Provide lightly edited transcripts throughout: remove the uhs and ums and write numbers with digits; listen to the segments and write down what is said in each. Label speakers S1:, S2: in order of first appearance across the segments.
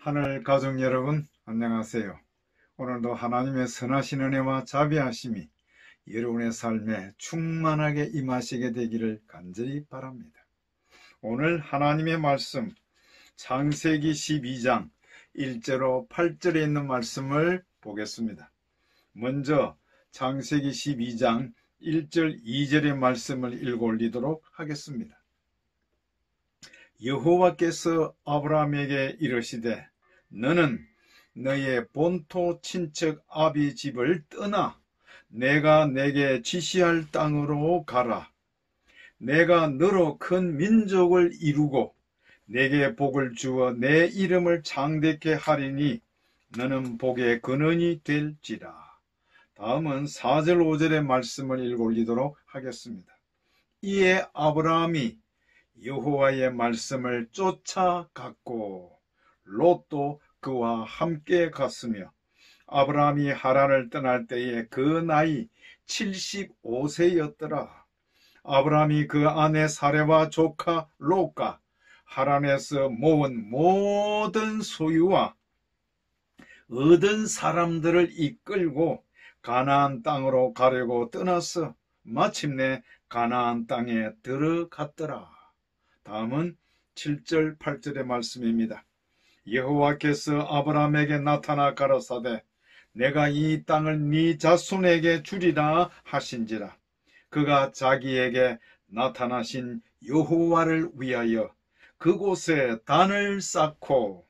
S1: 하늘 가족 여러분, 안녕하세요. 오늘도 하나님의 선하신 은혜와 자비하심이 여러분의 삶에 충만하게 임하시게 되기를 간절히 바랍니다. 오늘 하나님의 말씀, 창세기 12장 1절로 8절에 있는 말씀을 보겠습니다. 먼저 창세기 12장 1절 2절의 말씀을 읽어 올리도록 하겠습니다. 여호와께서 아브라함에게 이르시되 너는 너의 본토 친척 아비 집을 떠나 내가 내게 지시할 땅으로 가라. 내가 너로 큰 민족을 이루고 내게 복을 주어 내 이름을 창대케 하리니 너는 복의 근원이 될지라. 다음은 4절 5절의 말씀을 읽어 올리도록 하겠습니다. 이에 아브라함이 여호와의 말씀을 쫓아갔고 롯도 그와 함께 갔으며 아브라함이 하란을 떠날 때에 그 나이 75세였더라. 아브라함이 그 아내 사레와 조카 롯과 하란에서 모은 모든 소유와 얻은 사람들을 이끌고 가나안 땅으로 가려고 떠나서 마침내 가나안 땅에 들어갔더라. 다음은 7절 8절의 말씀입니다. 여호와께서 아브라함에게 나타나 가라사대 내가 이 땅을 네 자손에게 주리라 하신지라. 그가 자기에게 나타나신 여호와를 위하여 그곳에 단을 쌓고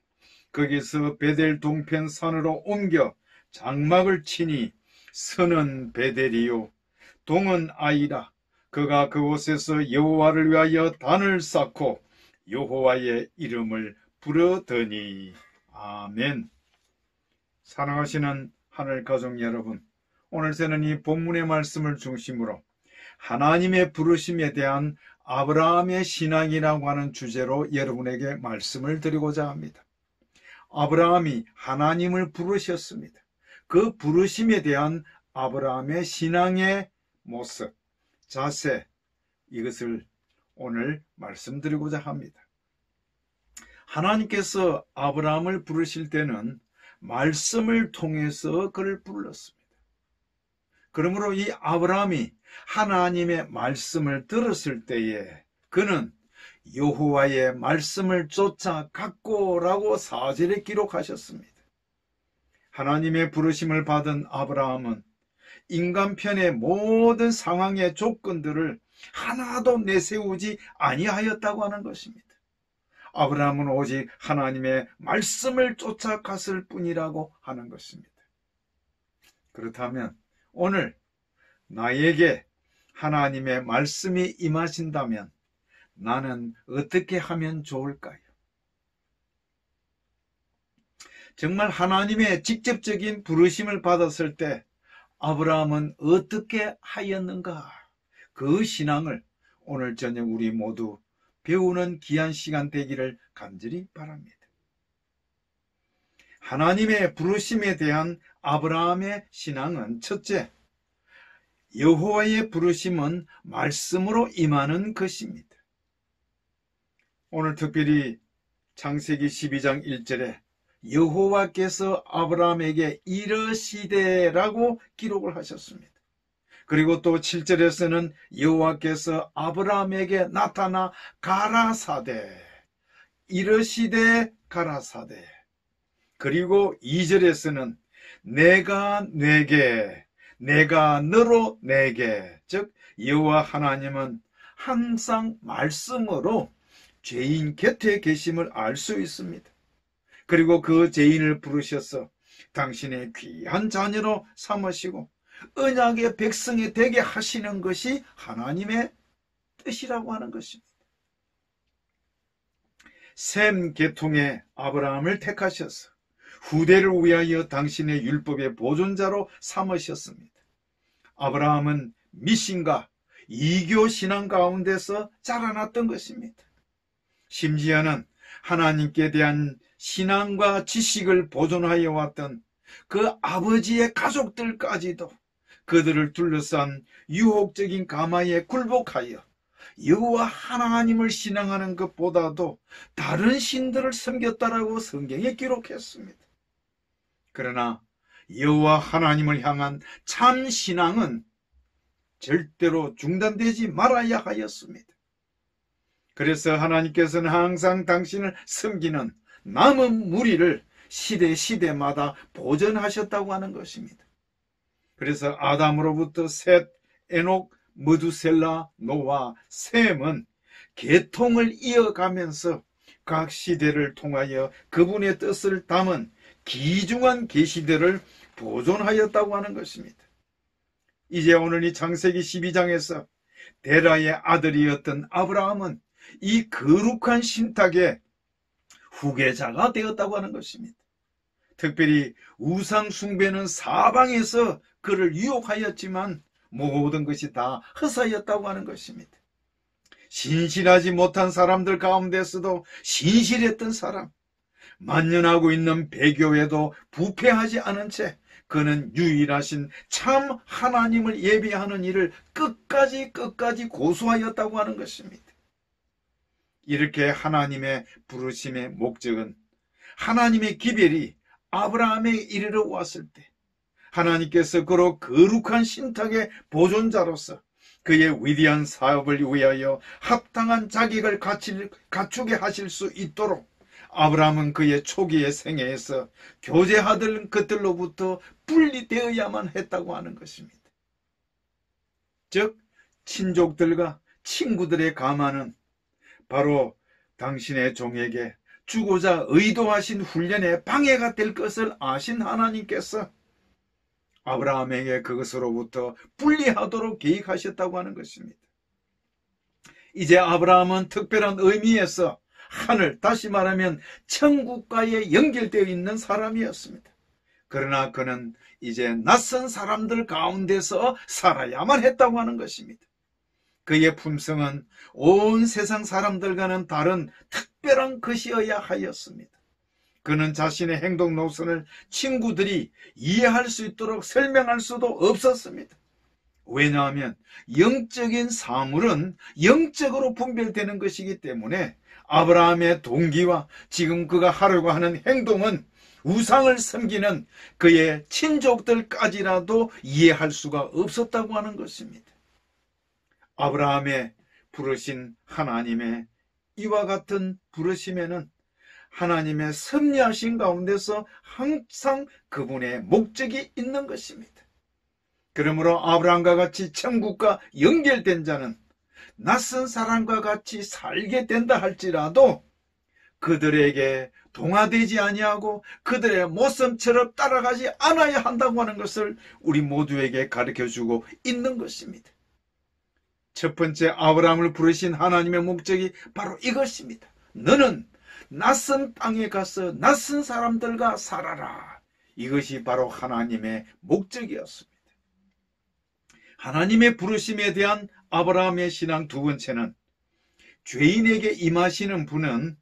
S1: 거기서 베델 동편 산으로 옮겨 장막을 치니 서는 베델이요 동은 아이라. 그가 그곳에서 여호와를 위하여 단을 쌓고 여호와의 이름을 부르더니. 아멘. 사랑하시는 하늘 가족 여러분, 오늘 저는 이 본문의 말씀을 중심으로 하나님의 부르심에 대한 아브라함의 신앙이라고 하는 주제로 여러분에게 말씀을 드리고자 합니다. 아브라함이 하나님을 부르셨습니다. 그 부르심에 대한 아브라함의 신앙의 모습, 자세, 이것을 오늘 말씀드리고자 합니다. 하나님께서 아브라함을 부르실 때는 말씀을 통해서 그를 불렀습니다. 그러므로 이 아브라함이 하나님의 말씀을 들었을 때에 그는 여호와의 말씀을 쫓아갔고라고 4절에 기록하셨습니다. 하나님의 부르심을 받은 아브라함은 인간편의 모든 상황의 조건들을 하나도 내세우지 아니하였다고 하는 것입니다. 아브라함은 오직 하나님의 말씀을 쫓아갔을 뿐이라고 하는 것입니다. 그렇다면 오늘 나에게 하나님의 말씀이 임하신다면 나는 어떻게 하면 좋을까요? 정말 하나님의 직접적인 부르심을 받았을 때 아브라함은 어떻게 하였는가? 그 신앙을 오늘 저녁 우리 모두 배우는 귀한 시간 되기를 간절히 바랍니다. 하나님의 부르심에 대한 아브라함의 신앙은 첫째, 여호와의 부르심은 말씀으로 임하는 것입니다. 오늘 특별히 창세기 12장 1절에 여호와께서 아브라함에게 이르시되라고 기록을 하셨습니다. 그리고 또 7절에서는 여호와께서 아브라함에게 나타나 가라사대, 이르시되 가라사대. 그리고 2절에서는 내가 내게, 내가 너로 내게, 즉 여호와 하나님은 항상 말씀으로 죄인 곁에 계심을 알 수 있습니다. 그리고 그 죄인을 부르셔서 당신의 귀한 자녀로 삼으시고 언약의 백성이 되게 하시는 것이 하나님의 뜻이라고 하는 것입니다. 셈 계통의 아브라함을 택하셔서 후대를 위하여 당신의 율법의 보존자로 삼으셨습니다. 아브라함은 미신과 이교 신앙 가운데서 자라났던 것입니다. 심지어는 하나님께 대한 신앙과 지식을 보존하여 왔던 그 아버지의 가족들까지도 그들을 둘러싼 유혹적인 가마에 굴복하여 여호와 하나님을 신앙하는 것보다도 다른 신들을 섬겼다라고 성경에 기록했습니다. 그러나 여호와 하나님을 향한 참 신앙은 절대로 중단되지 말아야 하였습니다. 그래서 하나님께서는 항상 당신을 섬기는 남은 무리를 시대마다 보존하셨다고 하는 것입니다. 그래서 아담으로부터 셋, 에녹, 무두셀라, 노아, 셈은 계통을 이어가면서 각 시대를 통하여 그분의 뜻을 담은 귀중한 계시들을 보존하였다고 하는 것입니다. 이제 오늘 이 창세기 12장에서 데라의 아들이었던 아브라함은 이 거룩한 신탁의 후계자가 되었다고 하는 것입니다. 특별히 우상 숭배는 사방에서 그를 유혹하였지만 모든 것이 다 헛사였다고 하는 것입니다. 신실하지 못한 사람들 가운데서도 신실했던 사람, 만연하고 있는 배교에도 부패하지 않은 채 그는 유일하신 참 하나님을 예배하는 일을 끝까지 고수하였다고 하는 것입니다. 이렇게 하나님의 부르심의 목적은 하나님의 기별이 아브라함에 이르러 왔을 때 하나님께서 그로 거룩한 신탁의 보존자로서 그의 위대한 사업을 위하여 합당한 자격을 갖추게 하실 수 있도록 아브라함은 그의 초기의 생애에서 교제하던 것들로부터 분리되어야만 했다고 하는 것입니다. 즉 친족들과 친구들의 가마는 바로 당신의 종에게 주고자 의도하신 훈련에 방해가 될 것을 아신 하나님께서 아브라함에게 그것으로부터 분리하도록 계획하셨다고 하는 것입니다. 이제 아브라함은 특별한 의미에서 하늘, 다시 말하면 천국과에 연결되어 있는 사람이었습니다. 그러나 그는 이제 낯선 사람들 가운데서 살아야만 했다고 하는 것입니다. 그의 품성은 온 세상 사람들과는 다른 특별한 것이어야 하였습니다. 그는 자신의 행동 노선을 친구들이 이해할 수 있도록 설명할 수도 없었습니다. 왜냐하면 영적인 사물은 영적으로 분별되는 것이기 때문에 아브라함의 동기와 지금 그가 하려고 하는 행동은 우상을 섬기는 그의 친족들까지라도 이해할 수가 없었다고 하는 것입니다. 아브라함의 부르신 하나님의 이와 같은 부르심에는 하나님의 섭리하신 가운데서 항상 그분의 목적이 있는 것입니다. 그러므로 아브라함과 같이 천국과 연결된 자는 낯선 사람과 같이 살게 된다 할지라도 그들에게 동화되지 아니하고 그들의 모습처럼 따라가지 않아야 한다고 하는 것을 우리 모두에게 가르쳐주고 있는 것입니다. 첫 번째 아브라함을 부르신 하나님의 목적이 바로 이것입니다. 너는 낯선 땅에 가서 낯선 사람들과 살아라. 이것이 바로 하나님의 목적이었습니다. 하나님의 부르심에 대한 아브라함의 신앙 두 번째는 죄인에게 임하시는 분은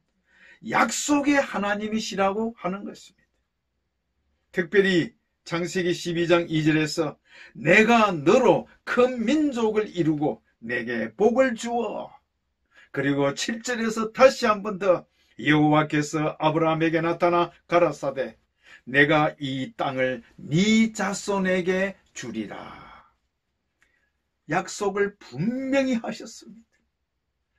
S1: 약속의 하나님이시라고 하는 것입니다. 특별히 창세기 12장 2절에서 내가 너로 큰 민족을 이루고 내게 복을 주어, 그리고 7절에서 다시 한 번 더 여호와께서 아브라함에게 나타나 가라사대 내가 이 땅을 네 자손에게 주리라. 약속을 분명히 하셨습니다.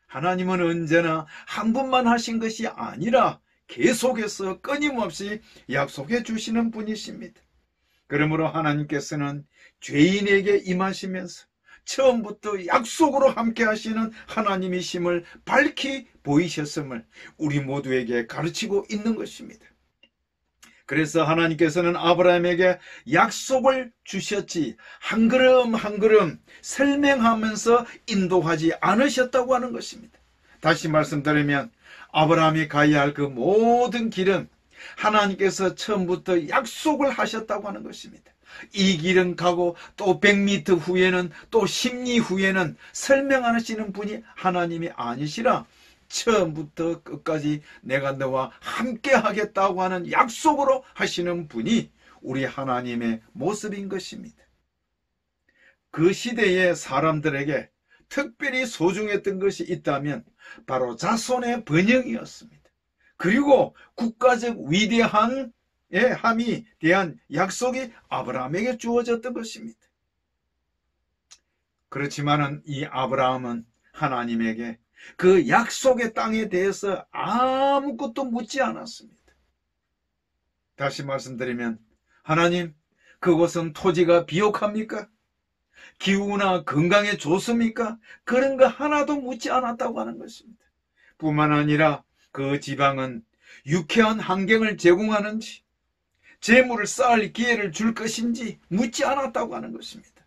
S1: 하나님은 언제나 한 번만 하신 것이 아니라 계속해서 끊임없이 약속해 주시는 분이십니다. 그러므로 하나님께서는 죄인에게 임하시면서 처음부터 약속으로 함께 하시는 하나님이심을 밝히 보이셨음을 우리 모두에게 가르치고 있는 것입니다. 그래서 하나님께서는 아브라함에게 약속을 주셨지 한 걸음 한 걸음 설명하면서 인도하지 않으셨다고 하는 것입니다. 다시 말씀드리면 아브라함이 가야 할 그 모든 길은 하나님께서 처음부터 약속을 하셨다고 하는 것입니다. 이 길은 가고 또 100m 후에는 또 10리 후에는 설명하시는 분이 하나님이 아니시라 처음부터 끝까지 내가 너와 함께 하겠다고 하는 약속으로 하시는 분이 우리 하나님의 모습인 것입니다. 그 시대의 사람들에게 특별히 소중했던 것이 있다면 바로 자손의 번영이었습니다. 그리고 국가적 위대함이 대한 약속이 아브라함에게 주어졌던 것입니다. 그렇지만은 이 아브라함은 하나님에게 그 약속의 땅에 대해서 아무것도 묻지 않았습니다. 다시 말씀드리면, 하나님, 그곳은 토지가 비옥합니까? 기후나 건강에 좋습니까? 그런 거 하나도 묻지 않았다고 하는 것입니다. 뿐만 아니라 그 지방은 유쾌한 환경을 제공하는지, 재물을 쌓을 기회를 줄 것인지 묻지 않았다고 하는 것입니다.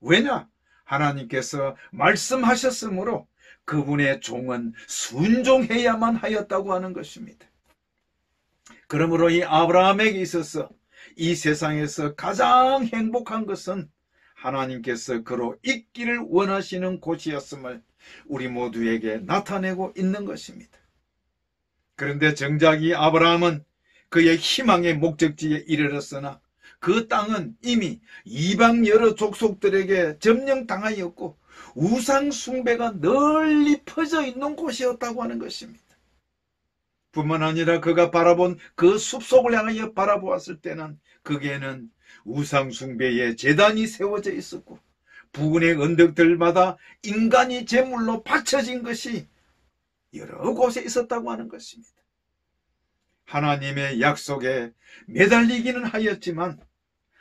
S1: 왜냐? 하나님께서 말씀하셨으므로 그분의 종은 순종해야만 하였다고 하는 것입니다. 그러므로 이 아브라함에게 있어서 이 세상에서 가장 행복한 것은 하나님께서 그로 있기를 원하시는 곳이었음을 우리 모두에게 나타내고 있는 것입니다. 그런데 정작 이 아브라함은 그의 희망의 목적지에 이르렀으나 그 땅은 이미 이방 여러 족속들에게 점령당하였고 우상 숭배가 널리 퍼져 있는 곳이었다고 하는 것입니다. 뿐만 아니라 그가 바라본 그 숲속을 향하여 바라보았을 때는 거기에는 우상 숭배의 제단이 세워져 있었고 부근의 언덕들마다 인간이 제물로 바쳐진 것이 여러 곳에 있었다고 하는 것입니다. 하나님의 약속에 매달리기는 하였지만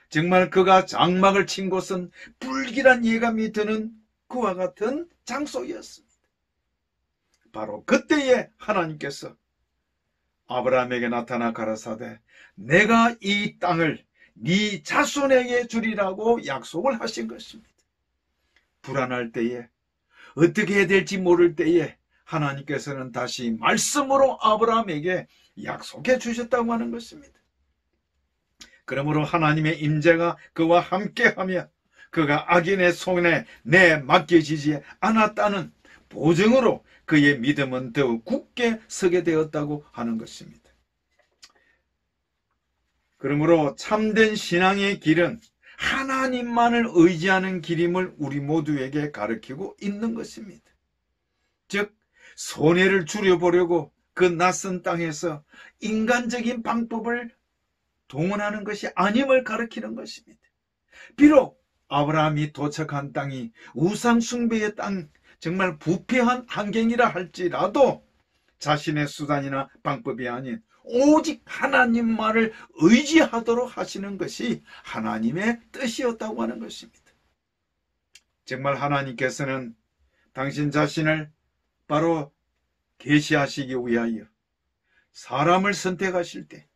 S1: 정말 그가 장막을 친 곳은 불길한 예감이 드는 그와 같은 장소였습니다. 바로 그때에 하나님께서 아브라함에게 나타나 가라사대 내가 이 땅을 네 자손에게 주리라고 약속을 하신 것입니다. 불안할 때에 어떻게 해야 될지 모를 때에 하나님께서는 다시 말씀으로 아브라함에게 약속해 주셨다고 하는 것입니다. 그러므로 하나님의 임재가 그와 함께하며 그가 악인의 손에 맡겨지지 않았다는 보증으로 그의 믿음은 더욱 굳게 서게 되었다고 하는 것입니다. 그러므로 참된 신앙의 길은 하나님만을 의지하는 길임을 우리 모두에게 가르치고 있는 것입니다. 즉 손해를 줄여보려고 그 낯선 땅에서 인간적인 방법을 동원하는 것이 아님을 가르치는 것입니다. 비록 아브라함이 도착한 땅이 우상 숭배의 땅, 정말 부패한 환경이라 할지라도 자신의 수단이나 방법이 아닌 오직 하나님만을 의지하도록 하시는 것이 하나님의 뜻이었다고 하는 것입니다. 정말 하나님께서는 당신 자신을 바로 계시하시기 위하여 사람을 선택하실 때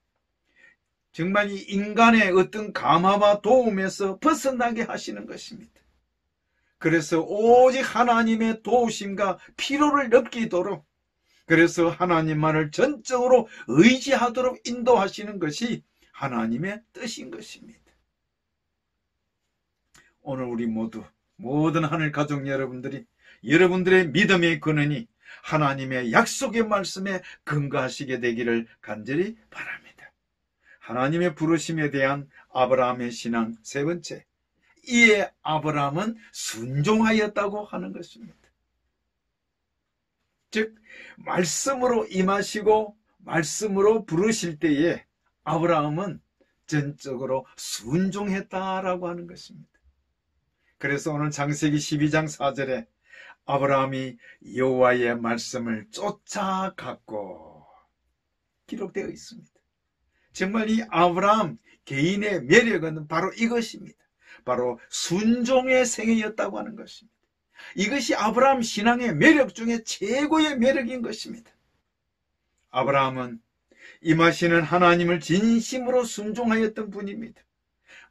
S1: 정말 이 인간의 어떤 감화와 도움에서 벗어나게 하시는 것입니다. 그래서 오직 하나님의 도우심과 필요를 느끼도록, 그래서 하나님만을 전적으로 의지하도록 인도하시는 것이 하나님의 뜻인 것입니다. 오늘 우리 모든 하늘 가족 여러분들이 여러분들의 믿음의 근원이 하나님의 약속의 말씀에 근거하시게 되기를 간절히 바랍니다. 하나님의 부르심에 대한 아브라함의 신앙 세 번째, 이에 아브라함은 순종하였다고 하는 것입니다. 즉 말씀으로 임하시고 말씀으로 부르실 때에 아브라함은 전적으로 순종했다라고 하는 것입니다. 그래서 오늘 창세기 12장 4절에 아브라함이 여호와의 말씀을 쫓아갔고 기록되어 있습니다. 정말 이 아브라함 개인의 매력은 바로 이것입니다. 바로 순종의 생애였다고 하는 것입니다. 이것이 아브라함 신앙의 매력 중에 최고의 매력인 것입니다. 아브라함은 임하시는 하나님을 진심으로 순종하였던 분입니다.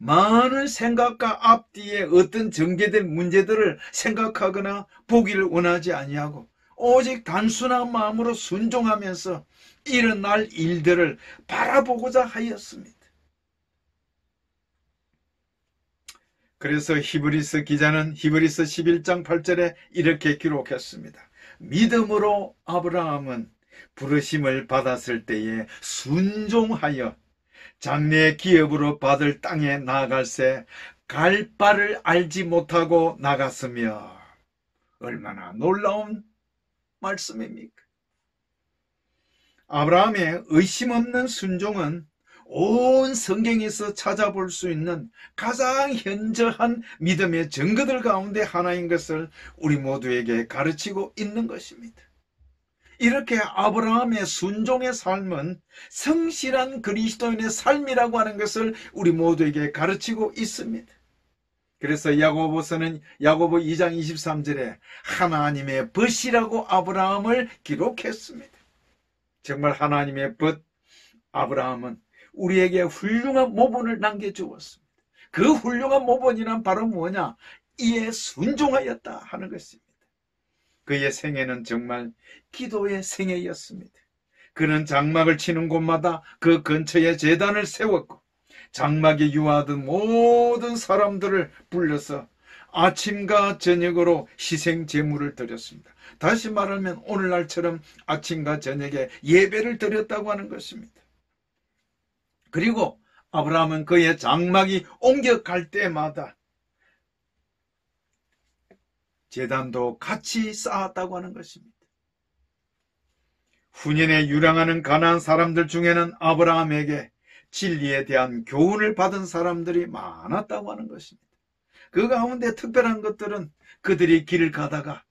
S1: 많은 생각과 앞뒤에 어떤 전개될 문제들을 생각하거나 보기를 원하지 아니하고 오직 단순한 마음으로 순종하면서 일어날 일들을 바라보고자 하였습니다. 그래서 히브리서 기자는 히브리서 11장 8절에 이렇게 기록했습니다. 믿음으로 아브라함은 부르심을 받았을 때에 순종하여 장래 기업으로 받을 땅에 나아갈새 갈 바를 알지 못하고 나갔으며, 얼마나 놀라운 말씀입니까? 아브라함의 의심 없는 순종은 온 성경에서 찾아볼 수 있는 가장 현저한 믿음의 증거들 가운데 하나인 것을 우리 모두에게 가르치고 있는 것입니다. 이렇게 아브라함의 순종의 삶은 성실한 그리스도인의 삶이라고 하는 것을 우리 모두에게 가르치고 있습니다. 그래서 야고보서는 야고보 2장 23절에 하나님의 벗이라고 아브라함을 기록했습니다. 정말 하나님의 벗 아브라함은 우리에게 훌륭한 모본을 남겨주었습니다. 그 훌륭한 모본이란 바로 뭐냐? 이에 순종하였다 하는 것입니다. 그의 생애는 정말 기도의 생애였습니다. 그는 장막을 치는 곳마다 그 근처에 제단을 세웠고 장막에 유하던 모든 사람들을 불러서 아침과 저녁으로 희생 제물을 드렸습니다. 다시 말하면 오늘날처럼 아침과 저녁에 예배를 드렸다고 하는 것입니다. 그리고 아브라함은 그의 장막이 옮겨갈 때마다 제단도 같이 쌓았다고 하는 것입니다. 후년에 유랑하는 가나안 사람들 중에는 아브라함에게 진리에 대한 교훈을 받은 사람들이 많았다고 하는 것입니다. 그 가운데 특별한 것들은 그들이 길을 가다가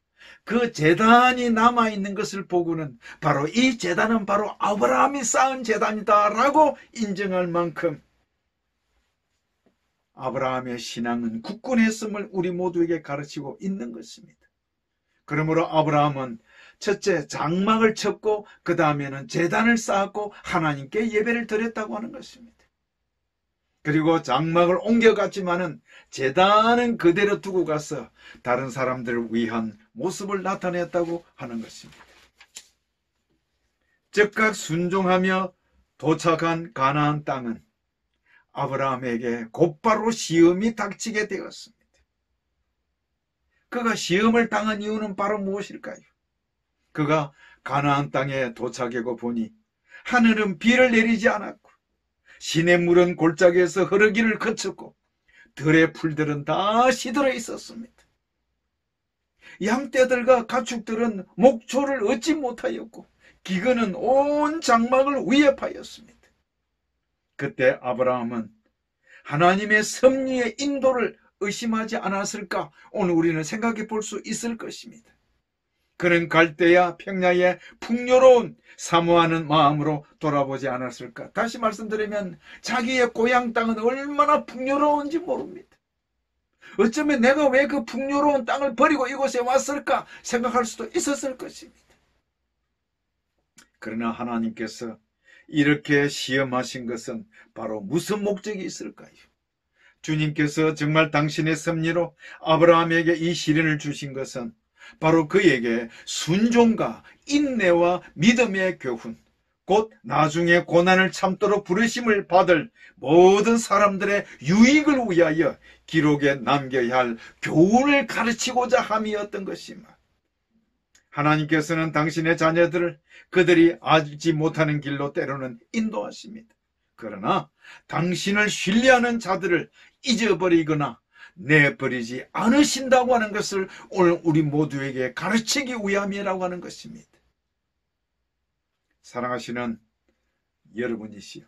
S1: 그 제단이 남아있는 것을 보고는 바로 이 제단은 바로 아브라함이 쌓은 제단이다 라고 인정할 만큼 아브라함의 신앙은 굳건했음을 우리 모두에게 가르치고 있는 것입니다. 그러므로 아브라함은 첫째 장막을 쳤고 그 다음에는 제단을 쌓았고 하나님께 예배를 드렸다고 하는 것입니다. 그리고 장막을 옮겨갔지만은 제단은 그대로 두고 가서 다른 사람들을 위한 모습을 나타냈다고 하는 것입니다. 즉각 순종하며 도착한 가나안 땅은 아브라함에게 곧바로 시험이 닥치게 되었습니다. 그가 시험을 당한 이유는 바로 무엇일까요? 그가 가나안 땅에 도착하고 보니 하늘은 비를 내리지 않았고 시냇물은 골짜기에서 흐르기를 그쳤고 들의 풀들은 다 시들어 있었습니다. 양떼들과 가축들은 목초를 얻지 못하였고 기근은 온 장막을 위협하였습니다. 그때 아브라함은 하나님의 섭리의 인도를 의심하지 않았을까? 오늘 우리는 생각해 볼 수 있을 것입니다. 그는 갈대야 평야의 풍요로운 사모하는 마음으로 돌아보지 않았을까? 다시 말씀드리면 자기의 고향 땅은 얼마나 풍요로운지 모릅니다. 어쩌면 내가 왜 그 풍요로운 땅을 버리고 이곳에 왔을까 생각할 수도 있었을 것입니다. 그러나 하나님께서 이렇게 시험하신 것은 바로 무슨 목적이 있을까요? 주님께서 정말 당신의 섭리로 아브라함에게 이 시련을 주신 것은 바로 그에게 순종과 인내와 믿음의 교훈, 곧 나중에 고난을 참도록 부르심을 받을 모든 사람들의 유익을 위하여 기록에 남겨야 할 교훈을 가르치고자 함이었던 것이며, 하나님께서는 당신의 자녀들을 그들이 알지 못하는 길로 때로는 인도하십니다. 그러나 당신을 신뢰하는 자들을 잊어버리거나 내버리지 않으신다고 하는 것을 오늘 우리 모두에게 가르치기 위함이라고 하는 것입니다. 사랑하시는 여러분이시여,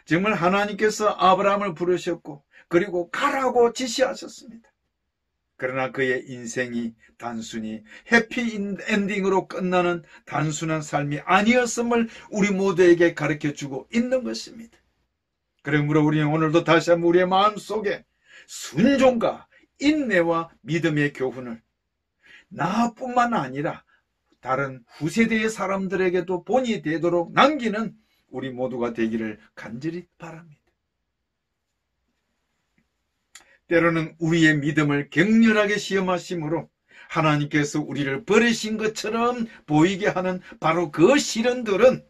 S1: 정말 하나님께서 아브라함을 부르셨고 그리고 가라고 지시하셨습니다. 그러나 그의 인생이 단순히 해피엔딩으로 끝나는 단순한 삶이 아니었음을 우리 모두에게 가르쳐주고 있는 것입니다. 그러므로 우리는 오늘도 다시 한번 우리의 마음속에 순종과 인내와 믿음의 교훈을 나뿐만 아니라 다른 후세대의 사람들에게도 본이 되도록 남기는 우리 모두가 되기를 간절히 바랍니다. 때로는 우리의 믿음을 격렬하게 시험하심으로 하나님께서 우리를 버리신 것처럼 보이게 하는 바로 그 시련들은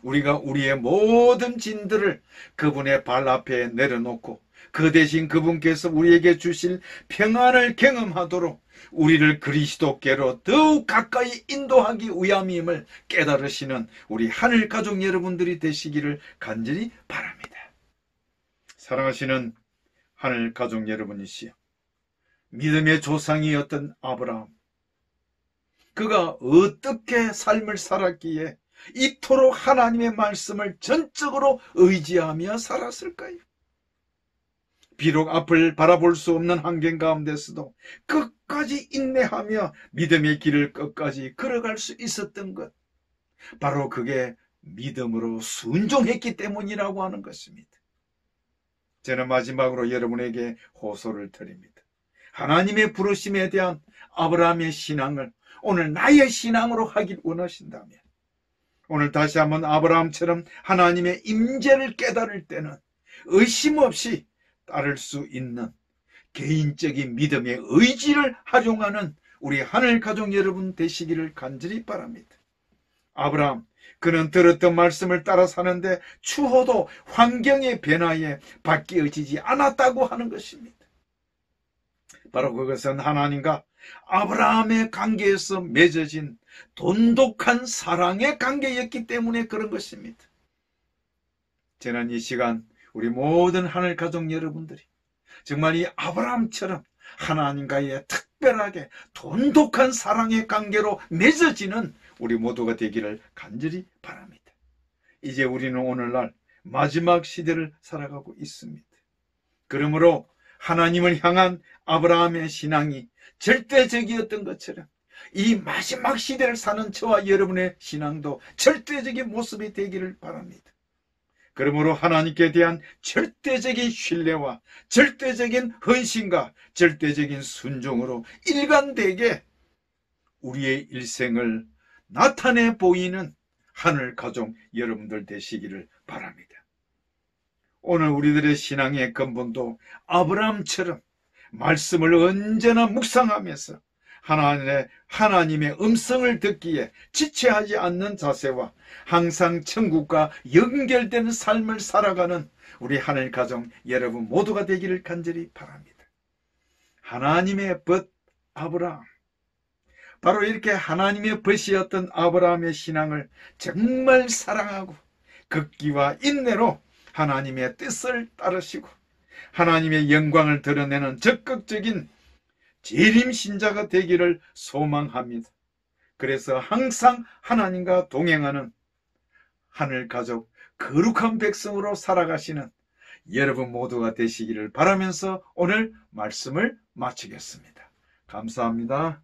S1: 우리가 우리의 모든 짐들을 그분의 발 앞에 내려놓고 그 대신 그분께서 우리에게 주실 평안을 경험하도록 우리를 그리스도께로 더욱 가까이 인도하기 위함임을 깨달으시는 우리 하늘 가족 여러분들이 되시기를 간절히 바랍니다. 사랑하시는 하늘 가족 여러분이시여, 믿음의 조상이었던 아브라함, 그가 어떻게 삶을 살았기에 이토록 하나님의 말씀을 전적으로 의지하며 살았을까요? 비록 앞을 바라볼 수 없는 환경 가운데서도 끝까지 인내하며 믿음의 길을 끝까지 걸어갈 수 있었던 것, 바로 그게 믿음으로 순종했기 때문이라고 하는 것입니다. 저는 마지막으로 여러분에게 호소를 드립니다. 하나님의 부르심에 대한 아브라함의 신앙을 오늘 나의 신앙으로 하길 원하신다면, 오늘 다시 한번 아브라함처럼 하나님의 임재를 깨달을 때는 의심 없이 따를 수 있는 개인적인 믿음의 의지를 활용하는 우리 하늘 가족 여러분 되시기를 간절히 바랍니다. 아브라함, 그는 들었던 말씀을 따라 사는데 추호도 환경의 변화에 바뀌어지지 않았다고 하는 것입니다. 바로 그것은 하나님과 아브라함의 관계에서 맺어진 돈독한 사랑의 관계였기 때문에 그런 것입니다. 저는 이 시간 우리 모든 하늘 가족 여러분들이 정말 이 아브라함처럼 하나님과의 특별하게 돈독한 사랑의 관계로 맺어지는 우리 모두가 되기를 간절히 바랍니다. 이제 우리는 오늘날 마지막 시대를 살아가고 있습니다. 그러므로 하나님을 향한 아브라함의 신앙이 절대적이었던 것처럼 이 마지막 시대를 사는 저와 여러분의 신앙도 절대적인 모습이 되기를 바랍니다. 그러므로 하나님께 대한 절대적인 신뢰와 절대적인 헌신과 절대적인 순종으로 일관되게 우리의 일생을 나타내 보이는 하늘 가족 여러분들 되시기를 바랍니다. 오늘 우리들의 신앙의 근본도 아브라함처럼 말씀을 언제나 묵상하면서 하나님의 음성을 듣기에 지체하지 않는 자세와 항상 천국과 연결된 삶을 살아가는 우리 하늘 가족 여러분 모두가 되기를 간절히 바랍니다. 하나님의 벗 아브라함, 바로 이렇게 하나님의 벗이었던 아브라함의 신앙을 정말 사랑하고 극기와 인내로 하나님의 뜻을 따르시고 하나님의 영광을 드러내는 적극적인 재림신자가 되기를 소망합니다. 그래서 항상 하나님과 동행하는 하늘 가족 거룩한 백성으로 살아가시는 여러분 모두가 되시기를 바라면서 오늘 말씀을 마치겠습니다. 감사합니다.